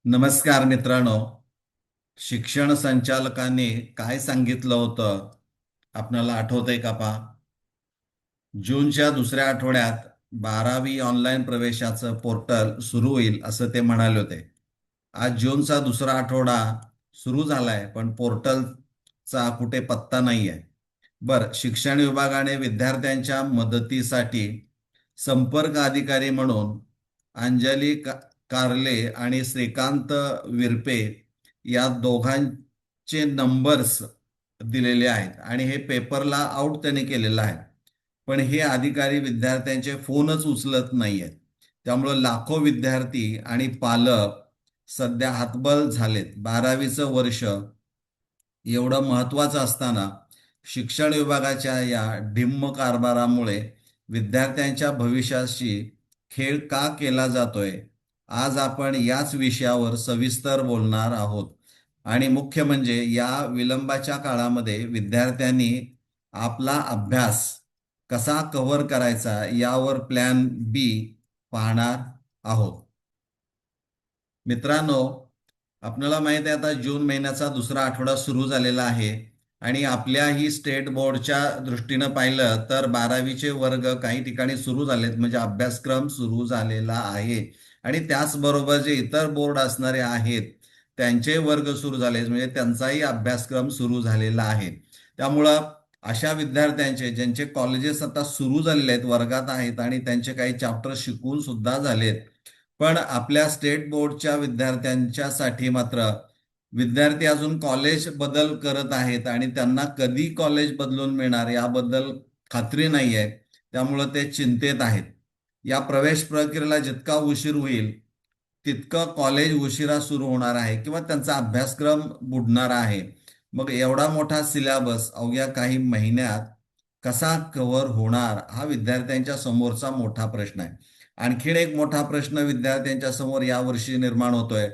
नमस्कार मित्रांनो. शिक्षण संचालकांनी काय सांगितलं होतं आपल्याला आठवतंय का पा? जूनच्या दुसऱ्या आठवड्यात 12वी ऑनलाईन प्रवेशाचं पोर्टल सुरू होईल असं ते म्हणाले होते. आज जूनचा दुसरा आठवडा सुरू झालाय पण पोर्टलचा कुठे पत्ता नाहीये. शिक्षण विभागाने विद्यार्थ्यांच्या मदतीसाठी संपर्क अधिकारी म्हणून अंजली कारले आणि श्रीकांत विरपे या दोघांचे नंबर्स दिलेले आहेत आणि हे पेपरला आउट त्यांनी केलेलं आहे. पण हे अधिकारी विद्यार्थ्यांचे फोनच उचलत नाहीयेत. त्यामुळं लाखो विद्यार्थी आणि पालक सध्या हतबल झालेत. 12वीचं वर्ष एवढं महत्वाचं असताना शिक्षण विभागाच्या या ढिम्म कारभारामुळे विद्यार्थ्यांच्या भविष्याशी खेळ का केला जातोय? आज आपण याच विषयावर सविस्तर बोलणार आहोत. आणि मुख्य म्हणजे या विलंबाच्या काळामध्ये विद्यार्थ्यांनी आपला अभ्यास कसा कव्हर करायचा यावर प्लॅन बी पाहणार आहोत. मित्रांनो, आपल्याला माहित आहे आता जून महिन्याचा दुसरा आठवडा सुरू झालेला आहे आणि आपल्याही स्टेट बोर्डच्या दृष्टीनं पाहिलं तर 12वीचे वर्ग काही ठिकाणी सुरू झालेत, म्हणजे अभ्यासक्रम सुरू झालेला आहे. आणि त्याचबरोबर जे इतर बोर्ड असणारे आहेत त्यांचे वर्ग सुरू झाले, म्हणजे त्यांचाही अभ्यासक्रम सुरू झालेला आहे. त्यामुळं अशा विद्यार्थ्यांचे ज्यांचे कॉलेजेस आता सुरू झालेले आहेत, वर्गात आहेत आणि त्यांचे काही चॅप्टर शिकवून सुद्धा झालेत, पण आपल्या स्टेट बोर्डच्या विद्यार्थ्यांच्यासाठी मात्र विद्यार्थी अजून कॉलेज बदल करत आहेत आणि त्यांना कधी कॉलेज बदलून मिळणार याबद्दल खात्री नाही आहे. त्यामुळं ते चिंतेत आहेत. या प्रवेश प्रक्रियेला जितका उशीर होईल तितकं कॉलेज उशिरा सुरू होणार आहे किंवा त्यांचा अभ्यासक्रम बुडणार आहे. मग एवढा मोठा सिलेबस अवघ्या काही महिन्यात कसा कव्हर होणार हा विद्यार्थ्यांच्या समोरचा मोठा प्रश्न आहे. आणखीन एक मोठा प्रश्न विद्यार्थ्यांच्या समोर यावर्षी निर्माण होतोय,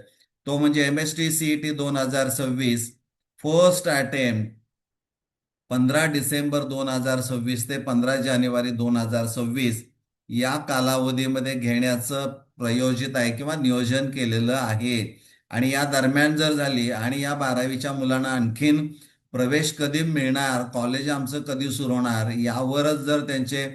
तो म्हणजे MST CET 2026 first attempt 15 December 2026 ते 15 जानेवारी 2026 या कालावधीमध्ये घेण्याचं प्रयोजित आहे किंवा नियोजन केलेलं आहे. आणि या दरम्यान जर झाली आणि या 12वीच्या मुलांना आणखीन प्रवेश कधी मिळणार, कॉलेज आमचं कधी सुरू होणार यावरच जर त्यांचे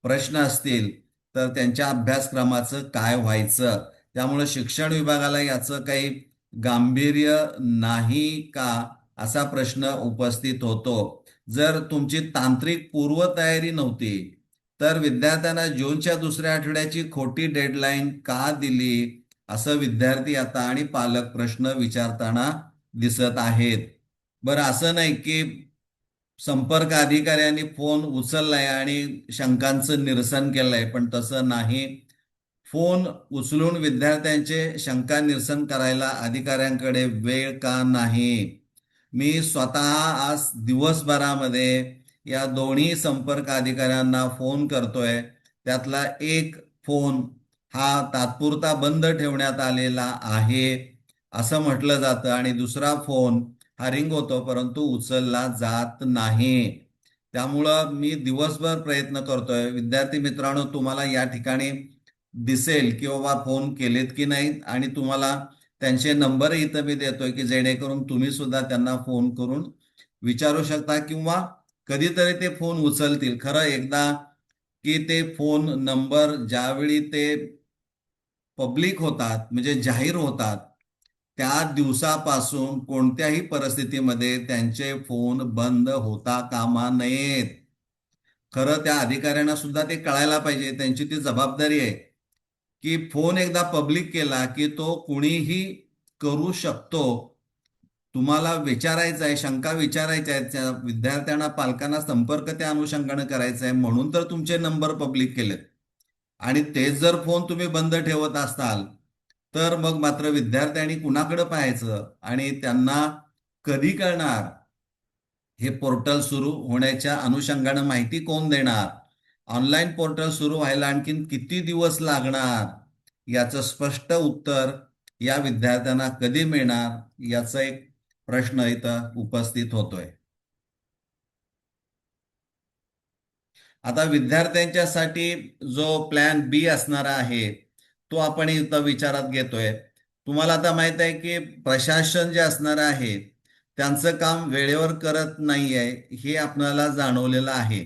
प्रश्न असतील तर त्यांच्या अभ्यासक्रमाचं काय व्हायचं? त्यामुळे शिक्षण विभागाला याचं काही गांभीर्य नाही का असा प्रश्न उपस्थित होतो. जर तुमची तांत्रिक पूर्वतयारी नव्हती तर विद्यार्थ्यांना जूनच्या दुसऱ्या आठवड्याची खोटी डेडलाईन का दिली, असं विद्यार्थी आता आणि पालक प्रश्न विचारताना दिसत आहेत. असं नाही की संपर्क अधिकाऱ्यांनी फोन उचललाय आणि शंकांचं निरसन केलंय, पण तसं नाही. फोन उचलून विद्यार्थ्यांचे शंका निरसन करायला अधिकाऱ्यांकडे वेळ का नाही? मी स्वतः आज दिवसभरामध्ये या दोन्ही संपर्क अधिकाऱ्यांना फोन करतोय. त्यातला एक फोन हा तात्पुरता बंद ठेवण्यात आलेला आहे असं म्हटलं जातं आणि दुसरा फोन हा रिंग होतो परंतु उचलला जात नाही. त्यामुळं मी दिवसभर प्रयत्न करतोय. विद्यार्थी मित्रांनो, तुम्हाला या ठिकाणी दिसेल की बाबा फोन केलेत की नाहीत आणि तुम्हाला त्यांचे नंबर इथं मी देतोय की जेणेकरून तुम्ही सुद्धा त्यांना फोन करून विचारू शकता किंवा कधीतरी ते फोन उचलतील. खरं एकदा की ते फोन नंबर ज्यावेळी ते पब्लिक होतात म्हणजे जाहीर होतात त्या दिवसापासून कोणत्याही परिस्थितीमध्ये त्यांचे फोन बंद होता कामा नयेत. खरं त्या अधिकाऱ्यांना सुद्धा ते कळायला पाहिजे, त्यांची ती जबाबदारी आहे की फोन एकदा पब्लिक केला की तो कुणीही करू शकतो. तुम्हाला विचारायचं आहे, शंका विचारायच्या आहेत, त्या विद्यार्थ्यांना पालकांना संपर्क त्या अनुषंगाने करायचा आहे म्हणून तर तुमचे नंबर पब्लिक केलेत. आणि तेच जर फोन तुम्ही बंद ठेवत असाल तर मग मात्र विद्यार्थ्यांनी कुणाकडे पाहायचं आणि त्यांना कधी कळणार हे पोर्टल सुरू होण्याच्या अनुषंगाने माहिती कोण देणार? ऑनलाईन पोर्टल सुरू व्हायला आणखीन किती दिवस लागणार याचं स्पष्ट उत्तर या विद्यार्थ्यांना कधी मिळणार याचा एक प्रश्न इथं उपस्थित होतोय. आता विद्यार्थ्यांच्यासाठी जो प्लॅन बी असणारा आहे तो आपण इथं विचारात घेतोय. तुम्हाला आता माहित आहे की प्रशासन जे असणार आहे त्यांचं काम वेळेवर करत नाही आहे हे आपल्याला जाणवलेलं आहे.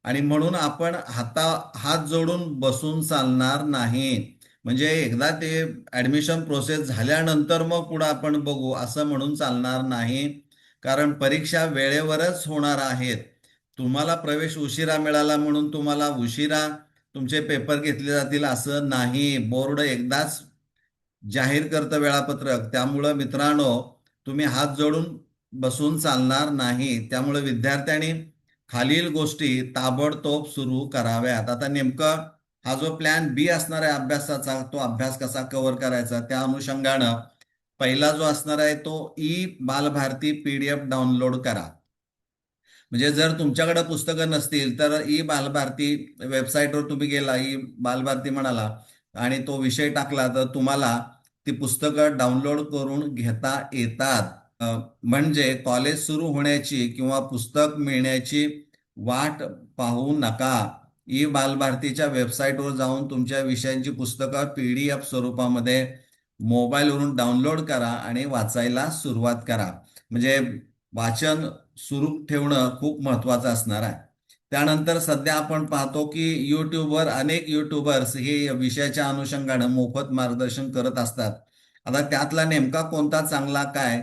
आणि म्हणून आपण हात जोडून बसून चालणार नाही. म्हणजे एकदा ते ऍडमिशन प्रोसेस झाल्यानंतर मग पुढे आपण बघू असं म्हणून चालणार नाही. कारण परीक्षा वेळेवरच होणार आहेत. तुम्हाला प्रवेश उशिरा मिळाला म्हणून तुम्हाला उशिरा तुमचे पेपर घेतले जातील असं नाही. बोर्ड एकदाच जाहीर करतं वेळापत्रक. त्यामुळं मित्रांनो, तुम्ही हात जोडून बसून चालणार नाही. त्यामुळे विद्यार्थ्यांनी खालील गोष्टी ताबडतोब सुरू कराव्यात. आता नेमकं हा जो प्लॅन बी असणार आहे अभ्यासाचा, तो अभ्यास कसा कव्हर करायचा त्या अनुषंगानं पहिला जो असणार आहे तो ई बालभारती पीडीएफ डाउनलोड करा. म्हणजे जर तुमच्याकडे पुस्तकं नसतील तर ई बालभारती वेबसाईटवर तुम्ही गेला, ई बालभारती म्हणाला आणि तो विषय टाकला तर तुम्हाला ती पुस्तकं डाउनलोड करून घेता येतात. म्हणजे कॉलेज सुरू होण्याची किंवा पुस्तक मिळण्याची वाट पाहू नका. ई बालभारतीच्या वेबसाईटवर जाऊन तुमच्या विषयांची पुस्तकं पीडीएफ स्वरूपामध्ये मोबाईलवरून डाउनलोड करा आणि वाचायला सुरुवात करा. म्हणजे वाचन सुरू ठेवणं खूप महत्वाचं असणार आहे. त्यानंतर सध्या आपण पाहतो की युट्यूबवर अनेक युट्यूबर्स हे विषयाच्या अनुषंगानं मोफत मार्गदर्शन करत असतात. आता त्यातला नेमका कोणता चांगला काय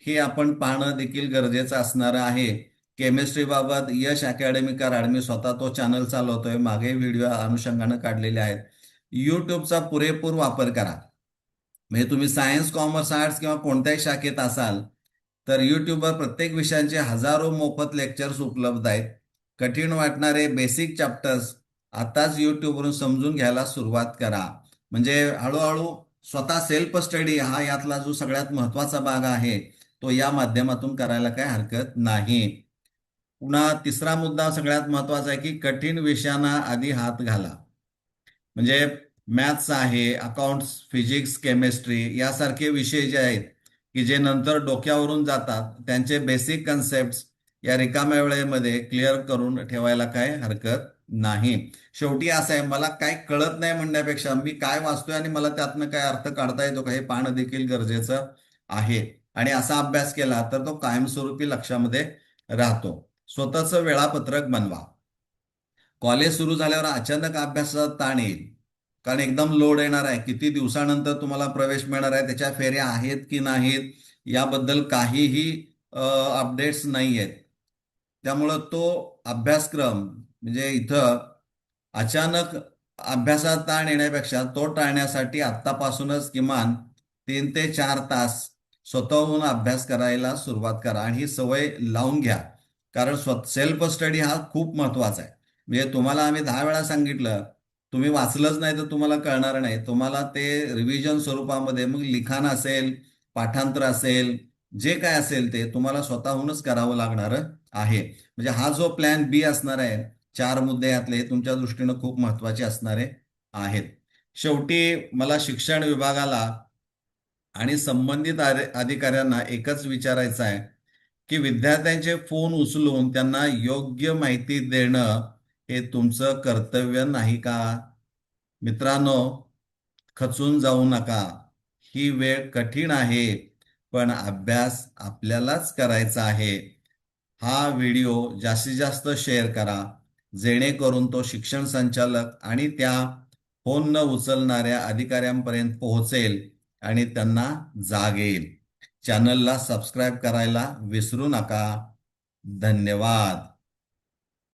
हे आपण पाहणं देखील गरजेचं असणार आहे. केमिस्ट्री बाबत यश अकॅडमी कराड, मी स्वतः तो चॅनल चालवतोय, मागे व्हिडिओ अनुषंगानं काढलेले आहेत. युट्यूबचा पुरेपूर वापर करा. म्हणजे तुम्ही सायन्स, कॉमर्स, आर्ट्स किंवा कोणत्याही शाखेत असाल तर युट्यूबवर प्रत्येक विषयांचे हजारो मोफत लेक्चर्स उपलब्ध आहेत. कठीण वाटणारे बेसिक चॅप्टर्स आताच युट्यूबवरून समजून घ्यायला सुरुवात करा. म्हणजे हळूहळू स्वतः सेल्फ स्टडी हा यातला जो सगळ्यात महत्वाचा भाग आहे तो या माध्यमातून करायला काही हरकत नाही. पुन्हा तिसरा मुद्दा सगळ्यात महत्वाचा आहे की कठीण विषयांना आधी हात घाला. म्हणजे मॅथ्स आहे, अकाउंट्स, फिजिक्स, केमिस्ट्री यासारखे विषय जे आहेत की जे नंतर डोक्यावरून जातात त्यांचे बेसिक कन्सेप्ट या रिकाम्या वेळेमध्ये क्लिअर करून ठेवायला काय हरकत नाही. शेवटी असं आहे, मला काय कळत नाही म्हणण्यापेक्षा मी काय वाचतोय आणि मला त्यातनं काय अर्थ काढता येतो का हे पाहणं देखील गरजेचं आहे. आणि असा अभ्यास केला तर तो कायमस्वरूपी लक्षामध्ये राहतो. स्वतःचं वेळापत्रक बनवा. कॉलेज सुरू झाल्यावर अचानक अभ्यासाचा ताण येईल. कारण एकदम लोड येणार आहे. किती दिवसानंतर तुम्हाला प्रवेश मिळणार आहे, त्याच्या फेऱ्या आहेत की नाहीत याबद्दल काहीही अपडेट्स नाही आहेत. त्यामुळं तो अभ्यासक्रम म्हणजे इथं अचानक अभ्यासात ताण येण्यापेक्षा तो टाळण्यासाठी आत्तापासूनच किमान 3 ते 4 तास स्वतःहून अभ्यास करायला सुरुवात करा आणि ही सवय लावून घ्या. कारण सेल्फ स्टडी हा खूप महत्वाचा आहे. म्हणजे तुम्हाला आम्ही 10 वेळा सांगितलं, तुम्ही वाचलंच नाही तर तुम्हाला कळणार नाही. तुम्हाला ते रिव्हिजन स्वरूपामध्ये मग लिखाण असेल, पाठांतर असेल, जे काय असेल ते तुम्हाला स्वतःहूनच करावं लागणार आहे. म्हणजे हा जो प्लॅन बी असणार आहे, 4 मुद्दे यातले तुमच्या दृष्टीनं खूप महत्वाचे असणारे आहेत. शेवटी मला शिक्षण विभागाला आणि संबंधित अधिकाऱ्यांना एकच विचारायचं आहे की विद्यार्थ्यांचे फोन उचलून त्यांना योग्य माहिती देणं हे तुमचं कर्तव्य नाही का? मित्रांनो, खचून जाऊ नका. ही वेळ कठीण आहे, पण अभ्यास आपल्यालाच करायचा आहे. हा व्हिडिओ जास्तीत जास्त शेअर करा, जेणेकरून तो शिक्षण संचालक आणि त्या फोन न उचलणाऱ्या अधिकाऱ्यांपर्यंत पोहोचेल आणि त्यांना जाग येईल. चॅनलला सबस्क्राईब करायला विसरू नका. धन्यवाद.